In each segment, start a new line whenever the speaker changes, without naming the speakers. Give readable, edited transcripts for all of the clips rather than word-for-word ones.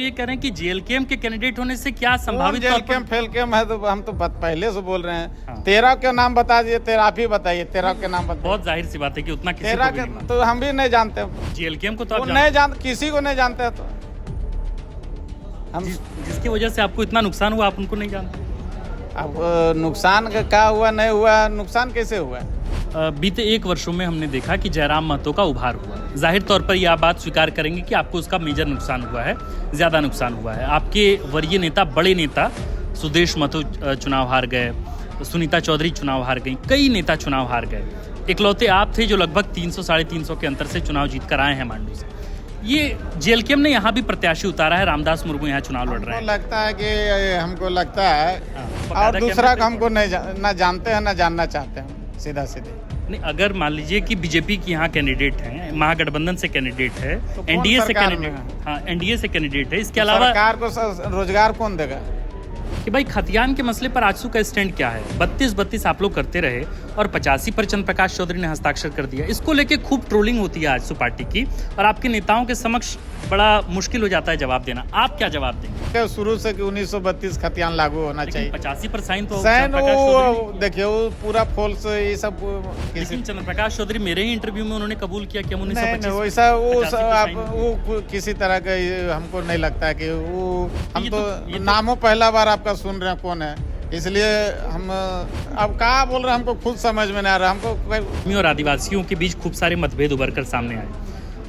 ये कह रहे हैं कि जेएलकेएम के कैंडिडेट होने से क्या संभावित तौर पर
जेएलकेएम फेलकेएम है, तो हम तो पहले से बोल रहे हैं। तेरह के नाम बता दिए, तेरह आप ही बताइए, तेरह के नाम बताइए।
बहुत जाहिर सी बात है कि उतना किसी
तेरह
को भी
के
नहीं
तो हम भी नहीं जानते,
मालूम। जेएलकेएम को तो
वो
आप
नहीं जानते, किसी को नहीं जानते। तो हम
जिसकी वजह से आपको इतना नुकसान हुआ, आप उनको नहीं जानते।
अब नुकसान का क्या हुआ नहीं हुआ, नुकसान कैसे हुआ?
बीते 1 वर्षों में हमने देखा कि जयराम महतो का उभार हुआ। जाहिर तौर पर यह आप बात स्वीकार करेंगे कि आपको उसका मेजर नुकसान हुआ है, ज़्यादा नुकसान हुआ है। आपके वरीय नेता, बड़े नेता सुदेश महतो चुनाव हार गए, सुनीता चौधरी चुनाव हार गई, कई नेता चुनाव हार गए। इकलौते आप थे जो लगभग 300 साढ़े 300 के अंतर से चुनाव जीत कर आए हैं मांडू से। ये जेएलकेएम ने यहाँ भी प्रत्याशी उतारा है, रामदास मुर्मू यहाँ चुनाव लड़ रहे हैं।
लगता है कि हमको लगता है,
हाँ,
और दूसरा का हमको ना जानते हैं ना जानना चाहते हैं, सीधा सीधे।
नहीं, अगर मान लीजिए कि बीजेपी की यहाँ कैंडिडेट हैं, महागठबंधन से कैंडिडेट है,
तो
एनडीए से
सरकार
कैंडिडेट,
में?
हाँ एनडीए से कैंडिडेट है, इसके अलावा
सरकार को रोजगार कौन देगा?
कि भाई खतियान के मसले पर आजसू का स्टैंड क्या है? 32 आप लोग करते रहे और 85 पर चंद्र प्रकाश चौधरी ने हस्ताक्षर कर दिया। इसको लेके खूब ट्रोलिंग होती है आजसू पार्टी की, और आपके नेताओं के समक्ष बड़ा मुश्किल हो जाता है जवाब देना। आप क्या जवाब देंगे?
शुरू से कि 1932 खतियान लागू होना चाहिए।
85 पर साइन तो
सैन
चंद्र प्रकाश चौधरी
वो देखिए, वो पूरा फॉल्स ये सब
लेकिन चंद्र प्रकाश चौधरी मेरे ही इंटरव्यू में उन्होंने कबूल किया कि हम 1925
नहीं, वैसा
साइन
वो किसी तरह का हमको नहीं लगता है कि वो, हम
ये
तो
तो
नामों पहला बार आपका सुन रहे हैं कौन है, इसलिए हम अब कहाँ बोल रहे हैं, हमको खुद समझ में नहीं आ रहा हमको।
और आदिवासियों के बीच खूब सारे मतभेद उभर कर सामने आए।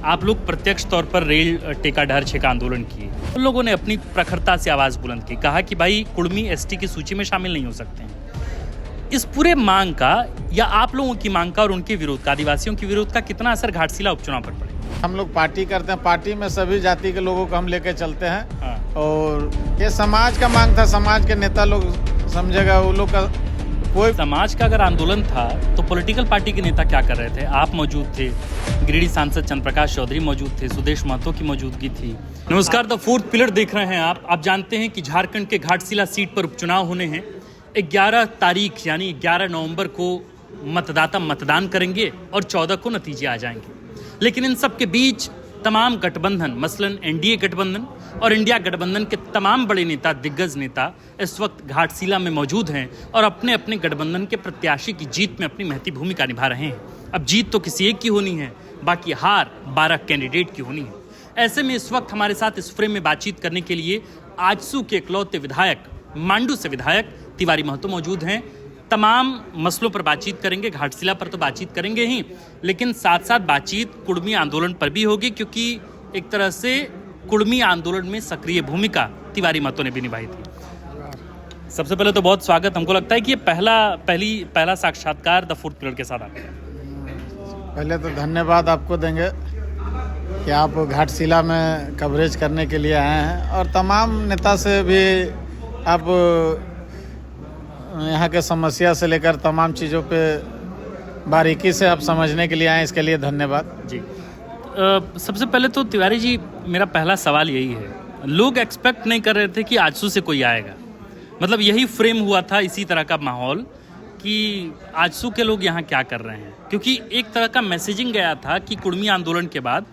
आप लोग प्रत्यक्ष तौर पर रेल टेका ढहर का आंदोलन किए, उन लोगों ने अपनी प्रखरता से आवाज़ बुलंद की, कहा कि भाई कुड़मी एसटी की सूची में शामिल नहीं हो सकते हैं। इस पूरे मांग का, या आप लोगों की मांग का और उनके विरोध का, आदिवासियों के विरोध का कितना असर घाटशिला उपचुनाव पर पड़े?
हम लोग पार्टी करते हैं, पार्टी में सभी जाति के लोगों को हम लेके चलते हैं।
हाँ।
और ये समाज का मांग था, समाज के नेता लोग समझेगा, वो लोग का कोई
समाज का अगर आंदोलन था तो पॉलिटिकल पार्टी के नेता क्या कर रहे थे? आप मौजूद थे, गिरिडीह सांसद चंद्र प्रकाश चौधरी मौजूद थे, सुदेश महतो की मौजूदगी थी। नमस्कार, द फोर्थ पिलर देख रहे हैं आप जानते हैं कि झारखंड के घाटशिला सीट पर उपचुनाव होने हैं। 11 तारीख यानी 11 नवंबर को मतदाता मतदान करेंगे और 14 को नतीजे आ जाएंगे। लेकिन इन सब के बीच तमाम गठबंधन, मसलन एनडीए गठबंधन और इंडिया गठबंधन के तमाम बड़े नेता, दिग्गज नेता इस वक्त घाटशिला में मौजूद हैं और अपने अपने गठबंधन के प्रत्याशी की जीत में अपनी महती भूमिका निभा रहे हैं। अब जीत तो किसी एक की होनी है, बाकी हार 12 कैंडिडेट की होनी है। ऐसे में इस वक्त हमारे साथ इस फ्रेम में बातचीत करने के लिए आजसू के इकलौते विधायक, मांडू से विधायक तिवारी महतो मौजूद हैं। तमाम मसलों पर बातचीत करेंगे, घाटशिला पर तो बातचीत करेंगे ही, लेकिन साथ साथ बातचीत कुड़मी आंदोलन पर भी होगी, क्योंकि एक तरह से कुड़मी आंदोलन में सक्रिय भूमिका तिवारी महतो ने भी निभाई थी। सबसे पहले तो बहुत स्वागत। हमको लगता है कि ये पहला साक्षात्कार द फोर्थ पिलर के साथ आ गया।
पहले तो धन्यवाद आपको देंगे कि आप घाटशिला में कवरेज करने के लिए आए हैं, और तमाम नेता से भी आप यहाँ के समस्या से लेकर तमाम चीज़ों पे बारीकी से आप समझने के लिए आए, इसके लिए धन्यवाद
जी। सबसे पहले तो तिवारी जी, मेरा पहला सवाल यही है, लोग एक्सपेक्ट नहीं कर रहे थे कि आजसू से कोई आएगा, मतलब यही फ्रेम हुआ था, इसी तरह का माहौल कि आजसू के लोग यहाँ क्या कर रहे हैं, क्योंकि एक तरह का मैसेजिंग गया था कि कुड़मी आंदोलन के बाद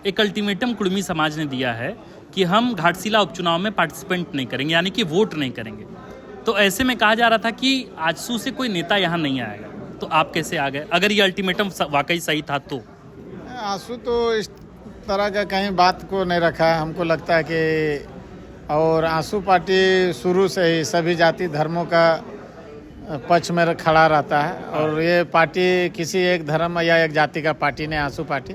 एक अल्टीमेटम कुड़मी समाज ने दिया है कि हम घाटशिला उपचुनाव में पार्टिसिपेंट नहीं करेंगे, यानी कि वोट नहीं करेंगे। तो ऐसे में कहा जा रहा था कि आजसू से कोई नेता यहाँ नहीं आएगा, तो आप कैसे आ गए? अगर ये अल्टीमेटम वाकई सही था तो?
आंसू तो इस तरह का कहीं बात को नहीं रखा है, हमको लगता है कि, और आंसू पार्टी शुरू से ही सभी जाति धर्मों का पक्ष में खड़ा रहता है, और ये पार्टी किसी एक धर्म या एक जाति का पार्टी नहीं, आंसू पार्टी।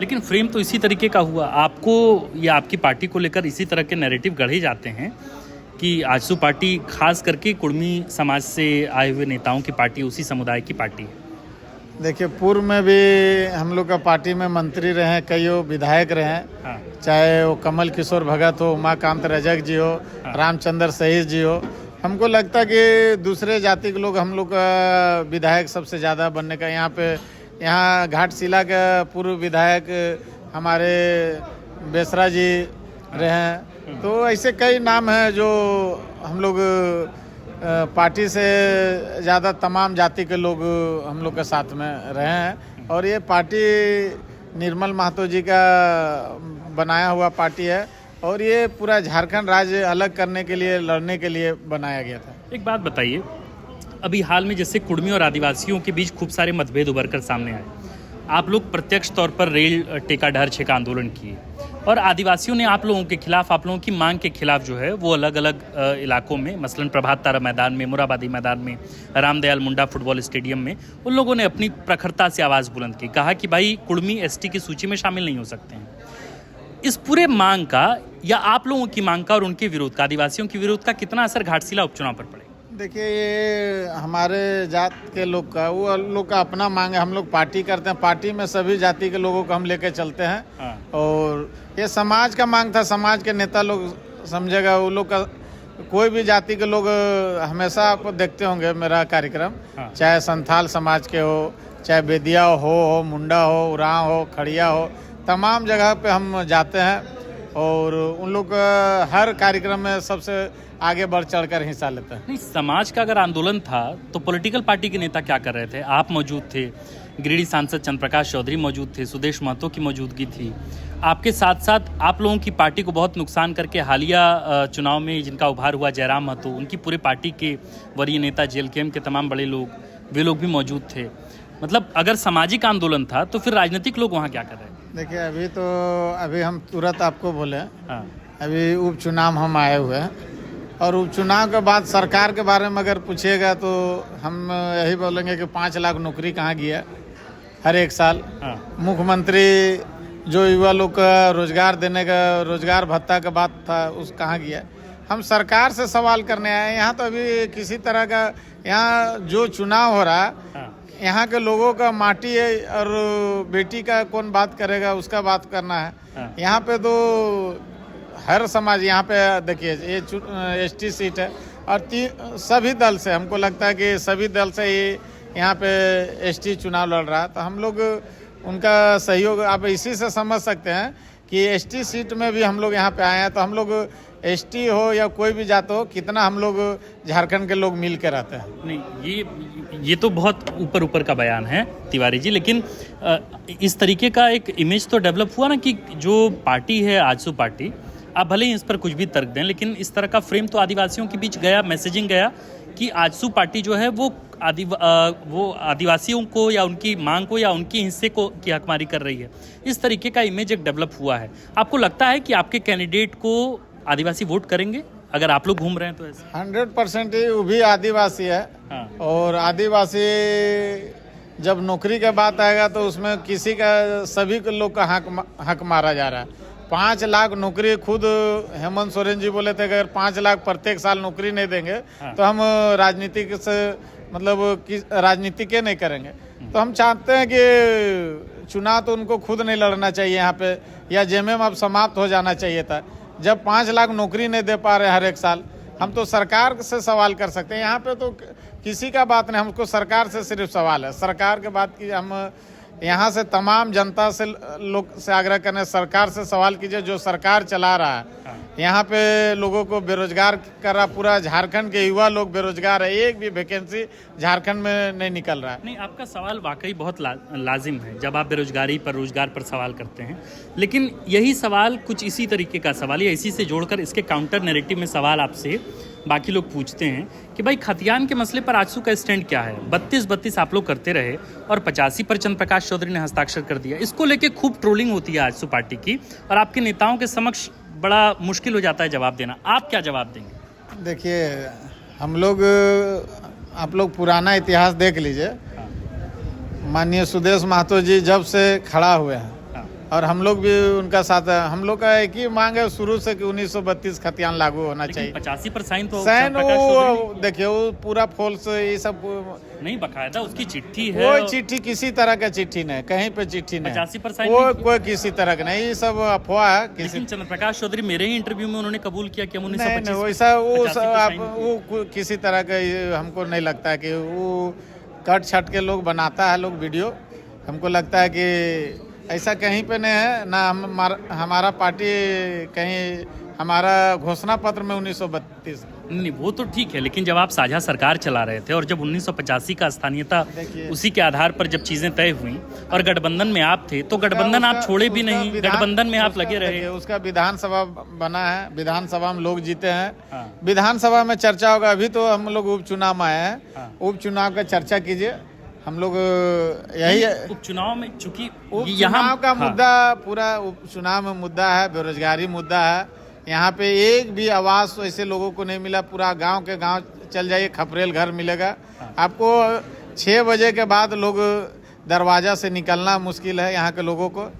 लेकिन फ्रेम तो इसी तरीके का हुआ, आपको या आपकी पार्टी को लेकर इसी तरह के नैरेटिव गढ़े जाते हैं कि आजसू पार्टी खास करके कुड़मी समाज से आए हुए नेताओं की पार्टी, उसी समुदाय की पार्टी है।
देखिए, पूर्व में भी हम लोग का पार्टी में मंत्री रहे, कई विधायक रहे,
हाँ।
चाहे वो कमल किशोर भगत हो, उमाकांत रजक जी हो,
हाँ।
रामचंद्र सहीस जी हो। हमको लगता है कि दूसरे जाति के लोग हम लोग का विधायक सबसे ज़्यादा बनने का, यहाँ घाटशिला का पूर्व विधायक हमारे बेसरा जी रहे हैं। तो ऐसे कई नाम हैं जो हम लोग पार्टी से ज़्यादा तमाम जाति के लोग हम लोग के साथ में रहे हैं, और ये पार्टी निर्मल महतो जी का बनाया हुआ पार्टी है, और ये पूरा झारखंड राज्य अलग करने के लिए, लड़ने के लिए बनाया गया था।
एक बात बताइए, अभी हाल में जैसे कुर्मी और आदिवासियों के बीच खूब सारे मतभेद उभर कर सामने आए। आप लोग प्रत्यक्ष तौर पर रेल टेका ढहर का आंदोलन किए और आदिवासियों ने आप लोगों के खिलाफ, आप लोगों की मांग के खिलाफ जो है वो अलग अलग इलाकों में, मसलन प्रभात तारा मैदान में, मोराबादी मैदान में, रामदयाल मुंडा फुटबॉल स्टेडियम में उन लोगों ने अपनी प्रखरता से आवाज़ बुलंद की, कहा कि भाई कुर्मी एसटी की सूची में शामिल नहीं हो सकते हैं। इस पूरे मांग का या आप लोगों की मांग का और उनके विरोध का, आदिवासियों के विरोध का कितना असर घाटशिला उपचुनाव पर पड़ेगा?
देखिए, ये हमारे जात के लोग का, वो लोग का अपना मांग है। हम लोग पार्टी करते हैं, पार्टी में सभी जाति के लोगों को हम लेके चलते हैं।
हाँ।
और ये समाज का मांग था, समाज के नेता लोग समझेगा। वो लोग का कोई भी जाति के लोग, हमेशा आप देखते होंगे मेरा कार्यक्रम,
हाँ।
चाहे संथाल समाज के हो, चाहे बेदिया हो, मुंडा हो, उरांव हो, खड़िया हो, तमाम जगह पे हम जाते हैं और उन लोग हर कार्यक्रम में सबसे आगे बढ़ चढ़ कर हिस्सा लेते हैं।
नहीं, समाज का अगर आंदोलन था तो पॉलिटिकल पार्टी के नेता क्या कर रहे थे? आप मौजूद थे, गिरिडीह सांसद चंद्र प्रकाश चौधरी मौजूद थे, सुदेश महतो की मौजूदगी थी। आपके साथ साथ आप लोगों की पार्टी को बहुत नुकसान करके हालिया चुनाव में जिनका उभार हुआ जयराम महतो, उनकी पूरे पार्टी के वरीय नेता, जेएलकेएम के तमाम बड़े लोग, वे लोग भी मौजूद थे। मतलब अगर सामाजिक आंदोलन था तो फिर राजनीतिक लोग वहाँ क्या कर रहे थे?
देखिए, अभी हम तुरंत आपको बोले,
हाँ।
अभी उपचुनाव हम आए हुए हैं और उपचुनाव के बाद सरकार के बारे में अगर पूछिएगा तो हम यही बोलेंगे कि 5 लाख नौकरी कहाँ गया हर एक साल।
हाँ।
मुख्यमंत्री जो युवा लोग का रोजगार देने का, रोजगार भत्ता का बात था, उस कहाँ गया? हम सरकार से सवाल करने आए। यहाँ तो अभी किसी तरह का, यहाँ जो चुनाव हो रहा है,
हाँ।
यहाँ के लोगों का माटी है और बेटी का कौन बात करेगा, उसका बात करना है।
हाँ।
यहाँ पे तो हर समाज, यहाँ पे देखिए ये एसटी सीट है और सभी दल से, हमको लगता है कि सभी दल से ये यहाँ पे एसटी चुनाव लड़ रहा है। तो हम लोग उनका सहयोग आप इसी से समझ सकते हैं कि एसटी सीट में भी हम लोग यहाँ पे आए हैं। तो हम लोग एसटी हो या कोई भी जात हो, कितना हम लोग झारखंड के लोग मिल के रहते हैं।
नहीं, ये तो बहुत ऊपर का बयान है तिवारी जी, लेकिन इस तरीके का एक इमेज तो डेवलप हुआ ना कि जो पार्टी है आजसू पार्टी, आप भले ही इस पर कुछ भी तर्क दें, लेकिन इस तरह का फ्रेम तो आदिवासियों के बीच गया, मैसेजिंग गया कि आजसू पार्टी जो है वो आदिवासियों को या उनकी मांग को या उनकी हिस्से को की हकमारी कर रही है। इस तरीके का इमेज एक डेवलप हुआ है। आपको लगता है कि आपके कैंडिडेट को आदिवासी वोट करेंगे अगर आप लोग घूम रहे हैं तो? ऐसे
100% ही वो भी आदिवासी है।
हाँ।
और आदिवासी जब नौकरी के बात आएगा तो उसमें किसी का, सभी के लोग का हक मारा जा रहा है। 5 लाख नौकरी, खुद हेमंत सोरेन जी बोले थे अगर 5 लाख प्रत्येक साल नौकरी नहीं देंगे
हाँ।
तो हम राजनीतिक से, मतलब राजनीति के नहीं करेंगे। तो हम चाहते हैं कि चुनाव तो उनको खुद नहीं लड़ना चाहिए यहाँ पे, या जेएमएम अब समाप्त हो जाना चाहिए था। जब 5 लाख नौकरी नहीं दे पा रहे हर एक साल, हम तो सरकार से सवाल कर सकते हैं। यहाँ पे तो किसी का बात नहीं, हमको सरकार से सिर्फ सवाल है। सरकार के बात की हम यहाँ से तमाम जनता से, लोग से आग्रह करने, सरकार से सवाल कीजिए जो सरकार चला रहा है। यहाँ पे लोगों को बेरोजगार कर रहा, पूरा झारखंड के युवा लोग बेरोजगार है, एक भी वैकेंसी झारखंड में नहीं निकल रहा है।
नहीं, आपका सवाल वाकई बहुत लाजिम है जब आप बेरोजगारी पर, रोजगार पर सवाल करते हैं, लेकिन यही सवाल कुछ इसी तरीके का सवाल या इसी से जोड़कर इसके काउंटर नैरेटिव में सवाल आपसे बाकी लोग पूछते हैं कि भाई खतियान के मसले पर आजसू का स्टैंड क्या है? 32 आप लोग करते रहे और 85 पर चंद्र प्रकाश चौधरी ने हस्ताक्षर कर दिया। इसको लेके खूब ट्रोलिंग होती है आजसू पार्टी की और आपके नेताओं के समक्ष बड़ा मुश्किल हो जाता है जवाब देना। आप क्या जवाब देंगे?
देखिए, हम लोग, आप लोग पुराना इतिहास देख लीजिए। माननीय सुदेश महतो जी जब से खड़ा हुए हैं और हम लोग भी उनका साथ है। हम लोग का एक ही मांग है शुरू से कि 1932 खतियान लागू होना चाहिए।
85 पर साइन तो
वो देखिए, वो पूरा फॉल्स, ये सब
नहीं, बकायदा उसकी चिट्ठी है।
कोई चिट्ठी, किसी तरह का चिट्ठी नहीं, कहीं पे चिट्ठी नहीं।
85 पर साइन
कोई किसी तरह का नहीं, ये सब अफवाह है।
लेकिन चंद्र प्रकाश चौधरी मेरे ही इंटरव्यू में उन्होंने कबूल किया कि हम
1925 वैसा वो किसी तरह का, हमको नहीं लगता है कि वो कट छट के लोग बनाता है लोग वीडियो। हमको लगता है कि ऐसा कहीं पे नहीं है ना। हमारा पार्टी कहीं हमारा घोषणा पत्र में 1932।
नहीं वो तो ठीक है, लेकिन जब आप साझा सरकार चला रहे थे और जब 1985 का स्थानीयता उसी के आधार पर जब चीजें तय हुई और गठबंधन में आप थे तो गठबंधन आप छोड़े भी नहीं, गठबंधन में आप लगे रहे।
उसका विधानसभा बना है, विधानसभा में लोग जीते हैं।
हाँ।
विधानसभा में चर्चा होगा। अभी तो हम लोग उपचुनाव में आए हैं।
हाँ।
उपचुनाव का चर्चा कीजिए। हम लोग यही
उपचुनाव में चूंकि
उपचुनाव का मुद्दा पूरा उपचुनाव में मुद्दा है, बेरोजगारी मुद्दा है। यहाँ पे एक भी आवास ऐसे लोगों को नहीं मिला। पूरा गांव के गांव चल जाइए, खपरेल घर मिलेगा आपको। 6 बजे के बाद लोग दरवाजा से निकलना मुश्किल है यहाँ के लोगों को।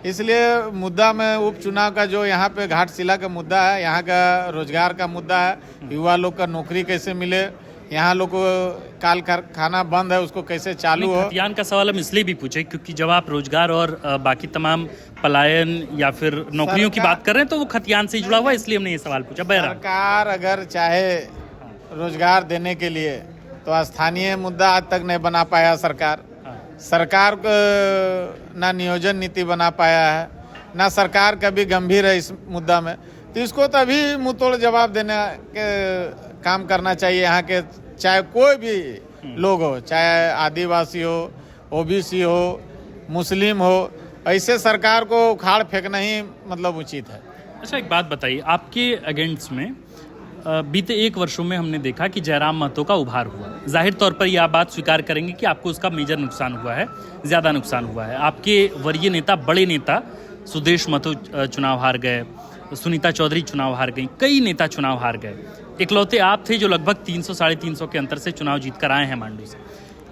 इसलिए मुद्दा में उपचुनाव का जो यहाँ पे घाटशिला का मुद्दा है, यहाँ का रोजगार का मुद्दा है। युवा लोग का नौकरी कैसे मिले, यहाँ लोग को काल कारखाना बंद है उसको कैसे चालू हो।
खतियान का सवाल हम इसलिए भी पूछे क्योंकि जब आप रोजगार और बाकी तमाम पलायन या फिर नौकरियों की बात कर रहे हैं तो वो खतियान से जुड़ा हुआ है, इसलिए हमने ये सवाल पूछा।
सरकार अगर चाहे रोजगार देने के लिए तो स्थानीय मुद्दा आज तक नहीं बना पाया सरकार। सरकार को ना नियोजन नीति बना पाया है, ना सरकार कभी गंभीर है इस मुद्दा में। तो इसको तो अभी मुंहतोड़ जवाब देने के काम करना चाहिए। यहाँ के चाहे कोई भी लोग हो, चाहे आदिवासी हो, ओबीसी हो, मुस्लिम हो, ऐसे सरकार को उखाड़ फेंकना ही मतलब उचित है।
अच्छा एक बात बताइए, आपके अगेंस्ट में बीते 1 वर्षों में हमने देखा कि जयराम महतो का उभार हुआ। जाहिर तौर पर यह आप बात स्वीकार करेंगे कि आपको उसका मेजर नुकसान हुआ है, ज़्यादा नुकसान हुआ है। आपके वरीय नेता, बड़े नेता सुदेश महतो चुनाव हार गए, सुनीता चौधरी चुनाव हार गई, कई नेता चुनाव हार गए। इकलौते आप थे जो लगभग 300-350 के अंतर से चुनाव जीत कर आए हैं मांडू से।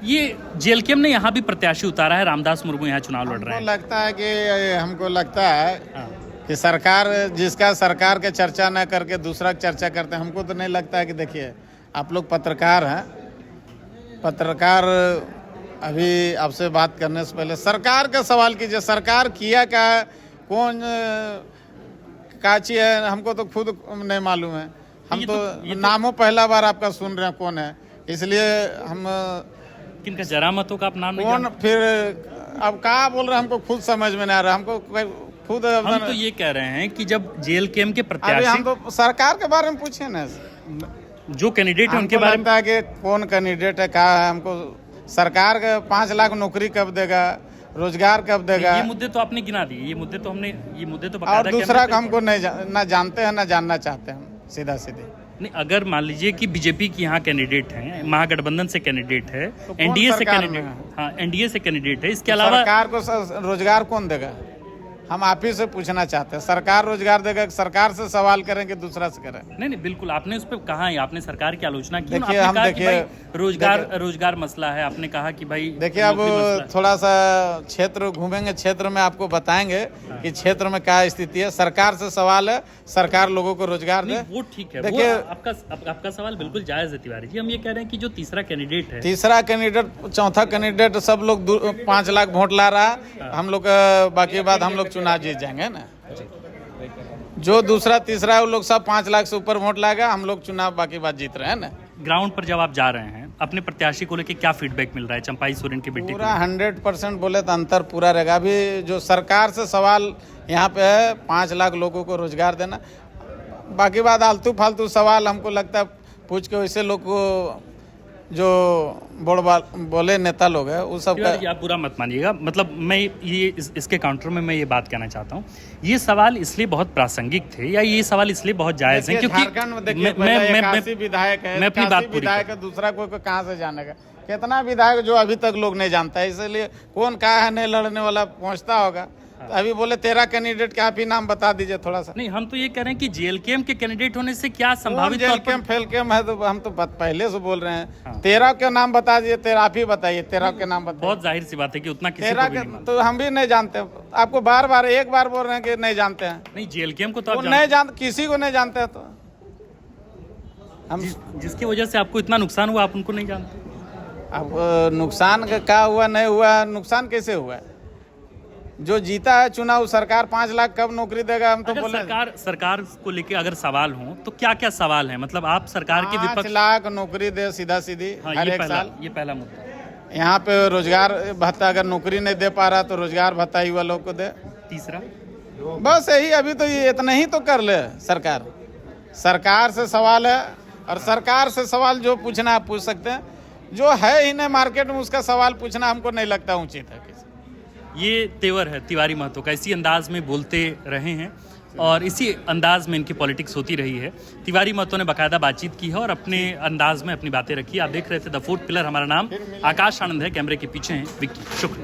ये जेएलकेएम ने यहाँ भी प्रत्याशी उतारा है, रामदास मुर्मू यहाँ चुनाव लड़ रहे हैं।
हमको लगता है कि सरकार जिसका सरकार के चर्चा न करके दूसरा चर्चा करते हैं। हमको तो नहीं लगता है कि देखिए आप लोग पत्रकार हैं, पत्रकार अभी आपसे बात करने से पहले सरकार का सवाल कीजिए। सरकार किया क्या, कौन काची है, हमको तो खुद नहीं मालूम है। हम तो नामों पहला बार आपका सुन रहे हैं कौन है, इसलिए हम
किनका जयराम महतो का आप नाम
कौन फिर अब कहाँ बोल रहे हैं, हमको खुद समझ में नहीं आ रहा। हमको खुद
हम तो ये कह रहे हैं कि जब जेएलकेएम के प्रत्याशी,
हम तो सरकार के बारे में पूछे ना,
जो कैंडिडेट है उनके बारे में
लगता है कि कौन कैंडिडेट है, कहा है। हमको सरकार का 5 लाख नौकरी कब देगा, रोजगार कब देगा,
ये मुद्दे तो आपने गिना दिए। ये मुद्दे तो
और दूसरा हमको ना जानते हैं ना जानना चाहते हैं, सीधा सीधे।
नहीं, अगर मान लीजिए कि बीजेपी की यहाँ कैंडिडेट हैं, महागठबंधन से कैंडिडेट है,
तो
एनडीए से कैंडिडेट, हाँ एनडीए से कैंडिडेट है, इसके अलावा
सरकार को रोजगार कौन देगा, हम आप ही से पूछना चाहते हैं। सरकार रोजगार देगा, सरकार से सवाल करेंगे, दूसरा से करें।
नहीं बिल्कुल, आपने उस पर कहा है, आपने सरकार की आलोचना की।
देखिए,
आपने कहा कि भाई रोजगार मसला है, आपने कहा कि भाई
देखिए अब थोड़ा सा क्षेत्र घूमेंगे, क्षेत्र में आपको बताएंगे कि क्षेत्र में क्या स्थिति है। सरकार से सवाल है, सरकार लोगों को रोजगार दे,
वो ठीक है।
देखिए
आपका सवाल बिल्कुल जायज है तिवारी जी। हम ये कह रहे हैं कि जो तीसरा कैंडिडेट है,
चौथा कैंडिडेट सब लोग 5 लाख वोट ला रहा है। हम लोग बाकी बात हम लोग चुनाव जीत जाएंगे ना। जो दूसरा तीसरा है वो लोग सब 5 लाख से ऊपर वोट लाएगा, हम लोग चुनाव बाकी बात जीत रहे हैं ना।
ग्राउंड पर जब आप जा रहे हैं, अपने प्रत्याशी को लेकर क्या फीडबैक मिल रहा है चंपाई सोरेन के बेटे?
पूरा 100% बोले तो अंतर पूरा रहेगा। अभी जो सरकार से सवाल यहाँ पे है 5 लाख लोगों को रोजगार देना, बाकी बात आलतू फालतू सवाल हमको लगता है पूछ के वैसे लोग को जो बोले नेता लोग है वो सब का।
आप बुरा मत मानिएगा, मतलब मैं ये इसके काउंटर में मैं ये बात कहना चाहता हूँ, ये सवाल इसलिए बहुत प्रासंगिक थे या ये सवाल इसलिए बहुत जायज है क्योंकि
झारखंड में देखिए मैं विधायक है,
मैं अपनी बात पूरी
विधायक है, दूसरा कोई कहाँ से जानेगा। कितना विधायक जो अभी तक लोग नहीं जानता है, इसलिए कौन कहा है नहीं लड़ने वाला पहुँचता होगा। तो अभी बोले 13 कैंडिडेट का आप ही नाम बता दीजिए थोड़ा सा।
नहीं, हम तो ये कह रहे हैं कि जेएलकेएम के कैंडिडेट होने से क्या संभावित
जेएलकेएम फेलकेम है, तो हम तो पहले से बोल रहे हैं। 13 के नाम बता दीजिए, 13 आप ही बताइए, 13 के नाम बताइए।
बहुत जाहिर सी बात है कि उतना किसी
13 के तो हम भी नहीं जानते। आपको बार एक बार बोल रहे हैं कि नहीं जानते हैं।
नहीं, जेएलकेएम को तो आप
नहीं जानते, किसी को नहीं जानते तो हम
जिसकी वजह से आपको इतना नुकसान हुआ आप उनको नहीं जानते।
अब नुकसान क्या हुआ नहीं हुआ, नुकसान कैसे हुआ है? जो जीता है चुनाव, सरकार 5 लाख कब नौकरी देगा, हम तो बोले।
सरकार को लेके अगर सवाल हो तो क्या क्या सवाल है? मतलब आप सरकार के विपक्ष
5 लाख नौकरी दे सीधा सीधी हर एक साल,
ये पहला मुद्दा।
यहाँ पे रोजगार भत्ता, अगर नौकरी नहीं दे पा रहा तो रोजगार भत्ता युवा लोग को दे। बस यही, अभी तो ये इतना ही तो कर ले सरकार से सवाल है, और सरकार से सवाल जो पूछना आप पूछ सकते हैं, जो है ही नहीं मार्केट में उसका सवाल पूछना हमको नहीं लगता उचित है।
ये तेवर है तिवारी महतो का, इसी अंदाज में बोलते रहे हैं और इसी अंदाज में इनकी पॉलिटिक्स होती रही है। तिवारी महतो ने बाकायदा बातचीत की है और अपने अंदाज में अपनी बातें रखी। आप देख रहे थे द फोर्थ पिलर, हमारा नाम आकाश आनंद है, कैमरे के पीछे हैं विक्की। शुक्रिया।